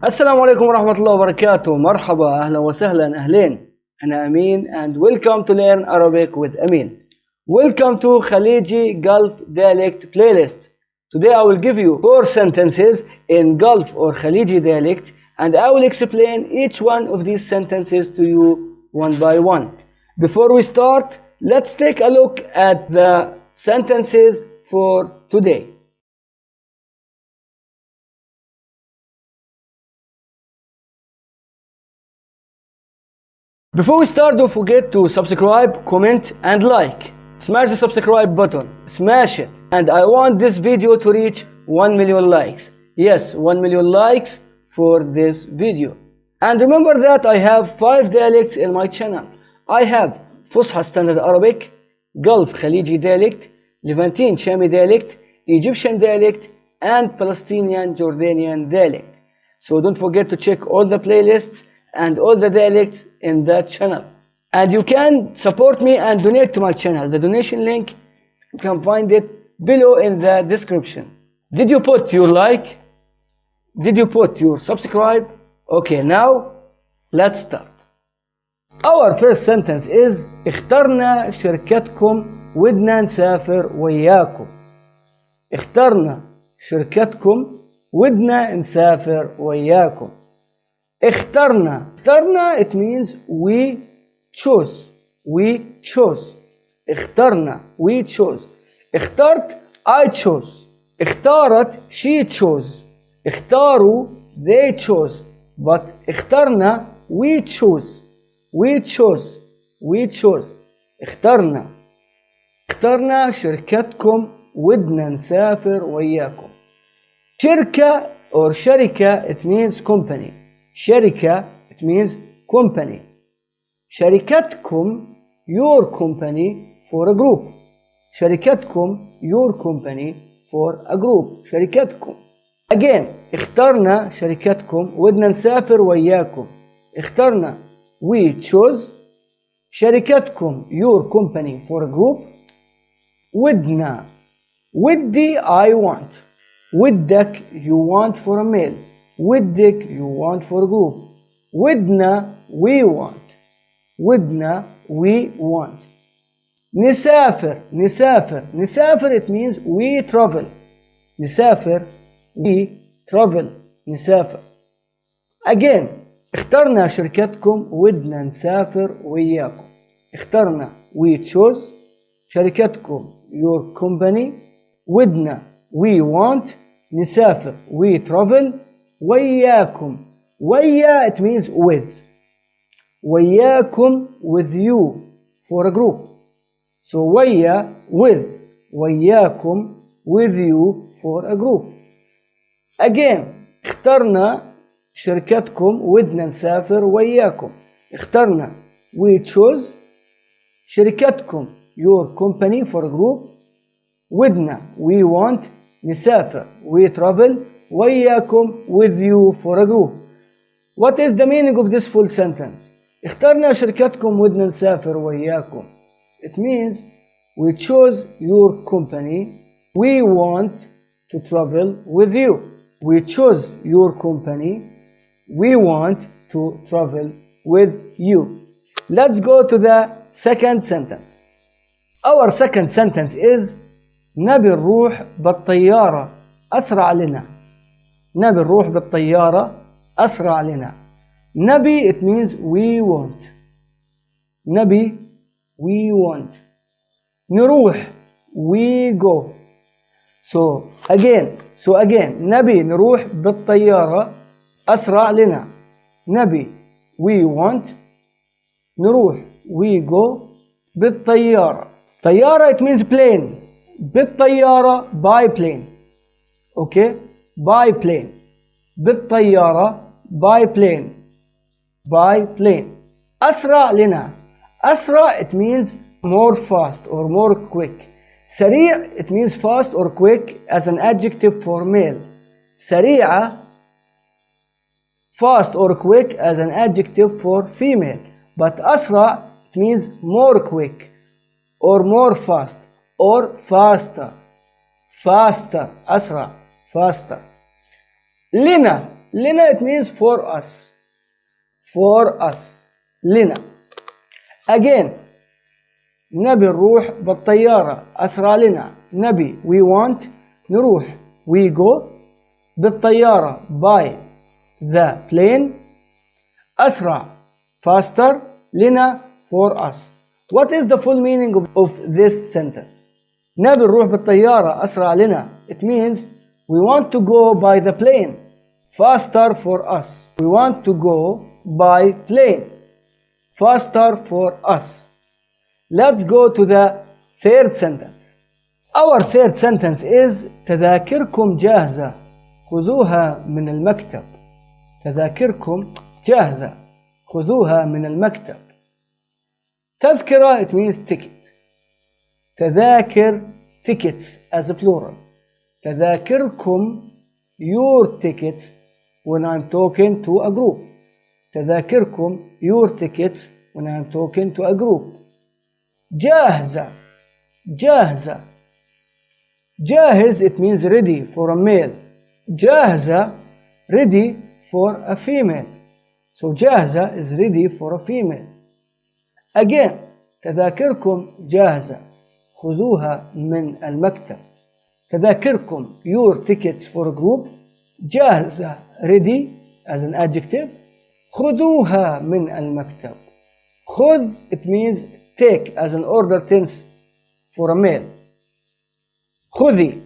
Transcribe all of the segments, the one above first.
السلام عليكم ورحمة الله وبركاته. مرحبا، أهلا وسهلا، أهلين. أنا أمين and welcome to learn Arabic with Amin. Welcome to Khaleeji Gulf Dialect playlist. Today I will give you 4 sentences in Gulf or Khaleeji dialect and I will explain each one of these sentences to you one by one. Before we start, let's take a look at the sentences for today. Before we start, don't forget to subscribe, comment and like. Smash the subscribe button, smash it. And I want this video to reach 1 million likes. Yes, 1 million likes for this video. And remember that I have 5 dialects in my channel. I have Fusha Standard Arabic, Gulf Khaleeji dialect, Levantine Shami dialect, Egyptian dialect and Palestinian Jordanian dialect. So don't forget to check all the playlists and all the dialects in that channel. And you can support me and donate to my channel. The donation link, you can find it below in the description. Did you put your like? Did you put your subscribe? Okay, now let's start. Our first sentence is اخترنا شركتكم ودنا نسافر وياكم. اخترنا شركتكم ودنا نسافر وياكم. اخترنا. اخترنا, it means we chose. We chose. اخترنا, we chose. اخترت, I chose. اختارت, she chose. اختاروا, they chose. But اخترنا, we chose. We chose. We chose. اخترنا. اخترنا شركتكم ودنا نسافر وياكم. شركة or شركة, it means company. شركة, it means company. شركتكم, your company for a group. شركتكم, your company for a group. شركتكم. Again, اخترنا شركتكم ودنا نسافر وياكم. اخترنا, we chose. شركتكم, your company for a group. ودنا. ودي, I want. ودك, you want for a male. ودك, you want for a group. ودنا, we want. ودنا, we want. نسافر. نسافر. نسافر, it means we travel. نسافر, we travel. نسافر. Again, اخترنا شركتكم ودنا نسافر وياكم. اخترنا, we chose. شركتكم, your company. ودنا, we want. نسافر, we travel. وياكم. ويا, it means with. وياكم, with you for a group. So ويا, with. وياكم, with you for a group. Again, اخترنا شركتكم ودنا نسافر وياكم. اخترنا, we chose. شركتكم, your company for a group. ودنا, we want. نسافر, we travel. وياكم, with you for a group. What is the meaning of this full sentence? اخترنا شركتكم ودنا نسافر وياكم. It means we chose your company. We want to travel with you. We chose your company. We want to travel with you. Let's go to the second sentence. Our second sentence is نبي نروح بالطيارة أسرع لنا. نبي نروح بالطيارة أسرع لنا. نبي, it means we want. نبي, we want. نروح, we go. So again, نبي نروح بالطيارة أسرع لنا. نبي, we want. نروح, we go. بالطيارة. طيارة, it means plane. بالطيارة, by plane. Okay, by plane. بالطيارة, by plane. By plane. أسرع لنا. أسرع, it means more fast or more quick. سريع, it means fast or quick as an adjective for male. سريعة, fast or quick as an adjective for female. But أسرع, it means more quick or more fast or faster. Faster, أسرع, faster. لنا. لنا it means for us. For us. لنا. Again. نبي نروح بالطيارة. أسرع لنا. نبي we want نروح. We go بالطيارة by the plane. أسرع faster لنا for us. What is the full meaning of this sentence? نبي نروح بالطيارة أسرع لنا. It means we want to go by the plane faster for us. We want to go by plane faster for us. Let's go to the third sentence. Our third sentence is تذاكركم جاهزة خذوها من المكتب. تذاكركم جاهزة خذوها من المكتب. تذكرة it means ticket. تذاكر tickets as a plural. تذاكركم your tickets when I'm talking to a group. تذاكركم your tickets when I'm talking to a group. جاهزة. جاهزة. جاهز it means ready for a male. جاهزة ready for a female. So جاهزة is ready for a female. Again تذاكركم جاهزة خذوها من المكتب. تذاكركم your tickets for a group. جاهزة ready as an adjective. خذوها من المكتب. خذ it means take as an order tense for a male. خذي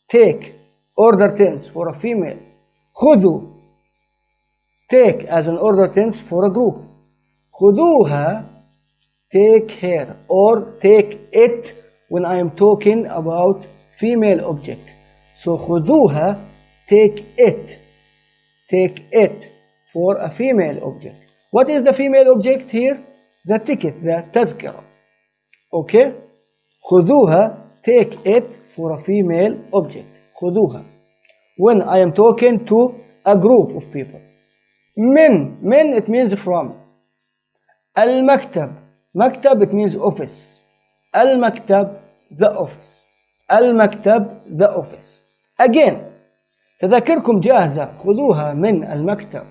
take order tense for a female. خذوا take as an order tense for a group. خذوها take her or take it when I am talking about female object. So خذوها take it. Take it for a female object. What is the female object here? The ticket, the تذكرة. Okay? خذوها take it for a female object. خذوها. When I am talking to a group of people. من it means from. المكتب. مكتب it means office. المكتب the office. المكتب the office. Again. تذاكركم جاهزة خذوها من المكتب.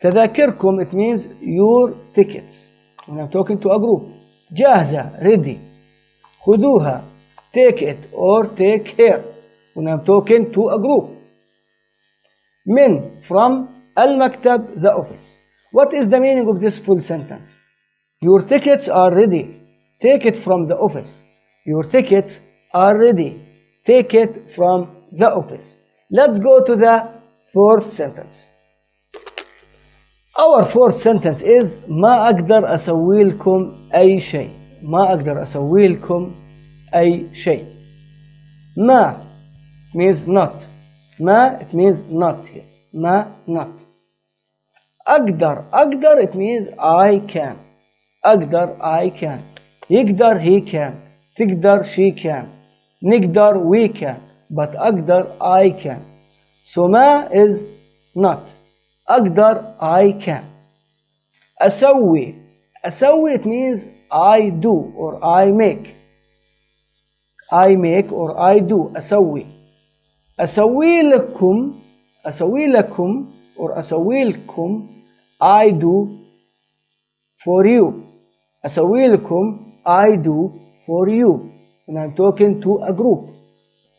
تذاكركم it means your tickets. When I'm talking to a group. جاهزة ready. خذوها take it or take her. When I'm talking to a group. من from المكتب the office. What is the meaning of this full sentence? Your tickets are ready. Take it from the office. Your tickets are ready. Take it from the office. Let's go to the fourth sentence. Our fourth sentence is ما أقدر أسوي لكم أي شيء. ما أقدر أسوي لكم أي شيء. ما means not. ما it means not here. ما not. أقدر it means I can. أقدر I can. يقدر he can. تقدر she can. نقدر we can. But أقدر I can. So ما is not. أقدر I can. أسوي it means I do or I make. I make or I do. أسوي. أسوي لكم or أسوي لكم I do for you. أسوي لكم I do for you when I'm talking to a group.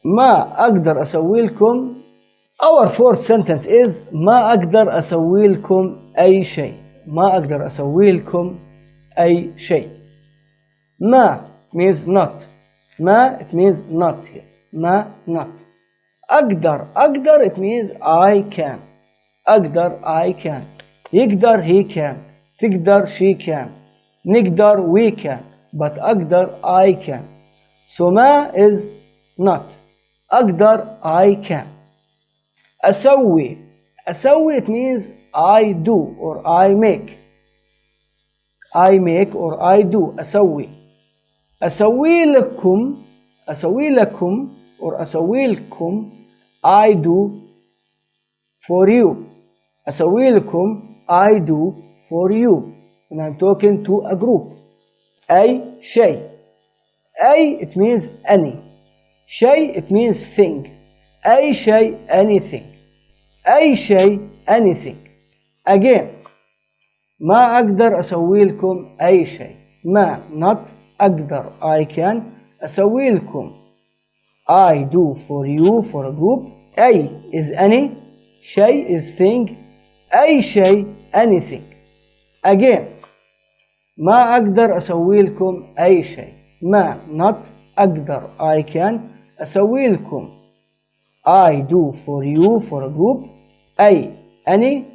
ما أقدر أسوي لكم. Our fourth sentence is ما أقدر أسوي لكم أي شيء. ما أقدر أسوي لكم أي شيء. ما means not. ما it means not here. ما not. أقدر it means I can. أقدر I can. يقدر he can. تقدر she can. نقدر we can. But أقدر I can. So ما is not. أقدر I can. أسوي it means I do or I make. I make or I do. أسوي. أسوي لكم or أسوي لكم I do for you. أسوي لكم I do for you when I'm talking to a group. أي شيء. أي it means any. شيء it means thing. أي شيء anything. أي شيء anything. Again, ما أقدر أسوي لكم أي شيء. ما not أقدر I can أسوي لكم I do for you for a group. أي is any, شيء is thing, أي شيء anything. Again, ما أقدر أسوي لكم أي شيء. ما not أقدر I can أسوي لكم I do for you for a group. أي any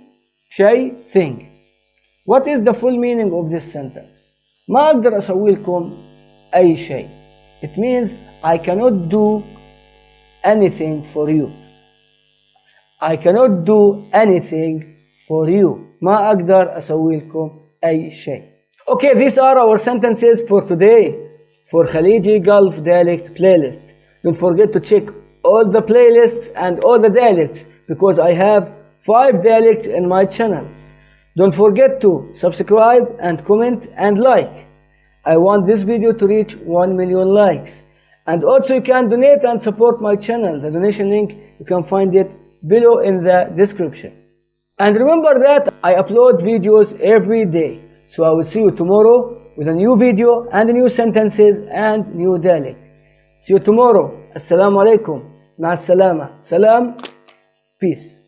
شيء thing. What is the full meaning of this sentence? ما أقدر أسوي لكم أي شيء. It means I cannot do anything for you. I cannot do anything for you. ما أقدر أسوي لكم أي شيء. Okay, these are our sentences for today for Khaleeji Gulf Dialect playlist. Don't forget to check all the playlists and all the dialects because I have 5 dialects in my channel. Don't forget to subscribe and comment and like. I want this video to reach 1 million likes. And also you can donate and support my channel. The donation link, you can find it below in the description. And remember that I upload videos every day. So I will see you tomorrow with a new video and new sentences and new dialect. See you tomorrow. Assalamu alaikum. Ma'as salama. Salam. Peace.